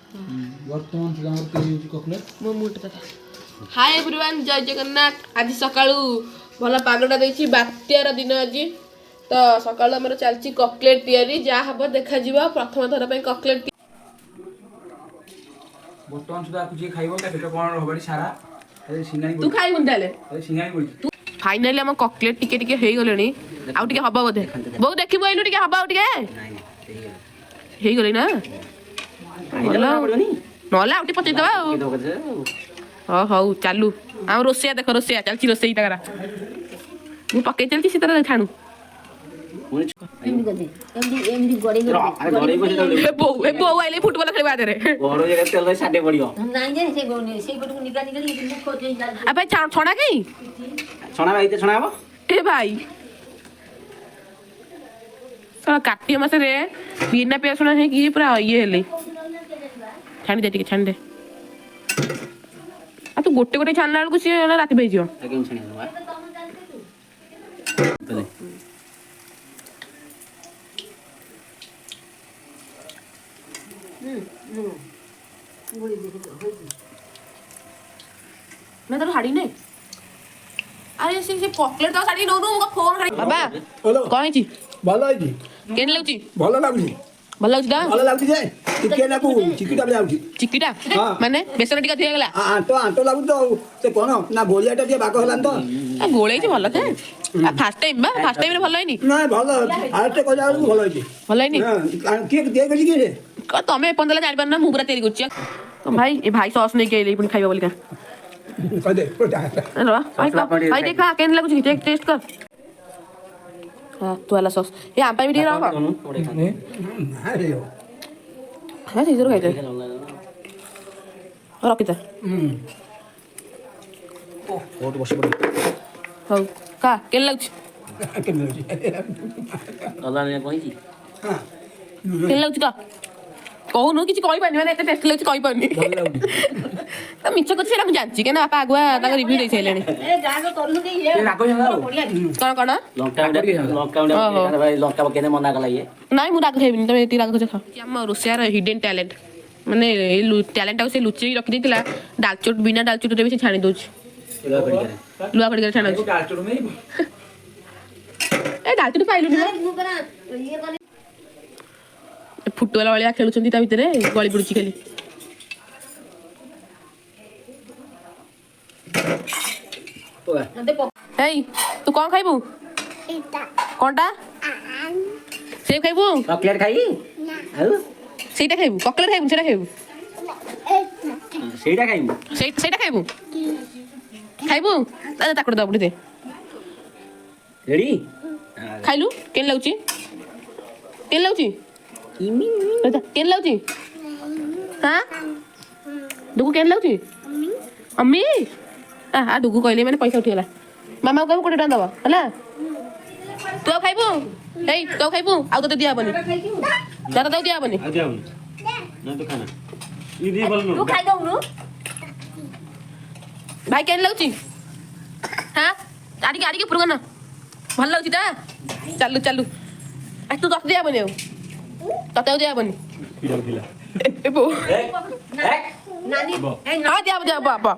वर्तमान सुधा हमर ककलेट मो मुट तक हाय एवरीवन जय जगन्नाथ आज सकाळू भल पागटा देछि बात्यार दिन आज तो सकाळू हमर चलछि ककलेट तयारी जा हबो देखा जीवा प्रथम थर पे ककलेट वर्तमान सुधा कुछ खाइबो ता पेट कोन रहबडी सारा ए सिंगानी तू खाइ मुंडाले ए सिंगानी बोल फाइनली हम ककलेट टिके हे गलेनी आउ टिके हबा बोधे बहु देखिबो एनु टिके हबा टिके हे गले ना हेलो नला आउ टिके पचे दबा हाँ हौ चालू आम रोसैया देख रोसैया चलची रोसई तकरा मु पके चलती से तरह छाणु बो आइले फुटबॉल खेलबा दे रे घरो जगह तेल साडे पड़ियो नाही जे से गोने से गोटू निकाली मुख खोजे अबे छणा कई छणा भाई ते छणा हबो ए भाई साला काटी मसे रे बिना पेसुना है कि पूरा ये हेले छाणी दे टिके छाणी दे आ तू गोटे गोटे छाणला बेलकु सी राति भई जियो केम छणी हबो तले ना तो हाड़ी नहीं अरे से चॉकलेट तो साड़ी नो नो मो फोन हाड़ी बाबा कोन छी भलो आइजी केन लागुची भलो लागुची भल लागुची दा भलो लागुची जे टिके लागु चिकिटा लागुची चिकिटा माने बेसन टिका थिया गेला आंटो लागु तो से कोन ना गोलियाटा जे बाको हलान तो आ गोळे छी भल थे फर्स्ट टाइम रे भल हैनी ना भलो आटे को जाउ भलो आइजी भल हैनी के दे गजी के रे तमे पंदला जानि परना मुगरा तयारी करछि तो भाई ए भाई सॉस नै गेले पुनी खाइबा बोली का कह दे हेलो भाई देखा केन लागुची टेस्ट कर हां तू वाला सॉस ये आंपा भी रहा अरे हां ठीक जरूर खाइते और रखिता ओ बहुत बस पड़ी हां का केन लागुची केन लागुची अल्लाह ने कहि छी हां केन लागुची का कहूनु किसी कहि पानी माने एते टेस्ट लागुची कहि पानी त मिछ कछि सेरा मु जानछि केना बापा आगुआ ताको रिव्यू देइ छैलेनी ए जागो करलु के ये रागो जाला कोन कोन लंका भाई लंका केने मना कला ये नाइ मु राग खाइबिनी तमे एति राग खा हम रोसियार हिडन टैलेंट माने टैलेंट से लुचि रखि देतिला दालचोट बिना दालचोट रे भी से छाणी दोछ लुआ पड़ी छाणा दालचोट में ए दालचोट पाइलु मु करा ये फुटबॉल वाले खेलुछंती ता भितरे गली पडुची खाली हेई तू कौन खाइबू कोनटा सेब खाइबू चॉकलेट खाई आउ सेटा खाइबू चॉकलेट खाइबू सेटा खाइबू सेटा खाई सेटा खाइबू खाइबू दादा ताकड़ दा बुडी दे रेडी खाइलु केन लाउची दादा केन लाउची हां दुगु केन लाउची अम्मी आ दुगु कहले माने पैसा उठिला मामा को कोटे दबा हला तू खाइबू हेई तू खाइबू आ तो दिया बनी दादा तो दिया बनी आ दिया ना तो खाना ई दे बोल तू खाइ दउनु भाई केन लाउची हां आड़ी के पुरगन भल लाउची ता चालू चालू आ तू दस दिया बनी तते दिया बनी खिला ए बो नानी हां दिया बाबा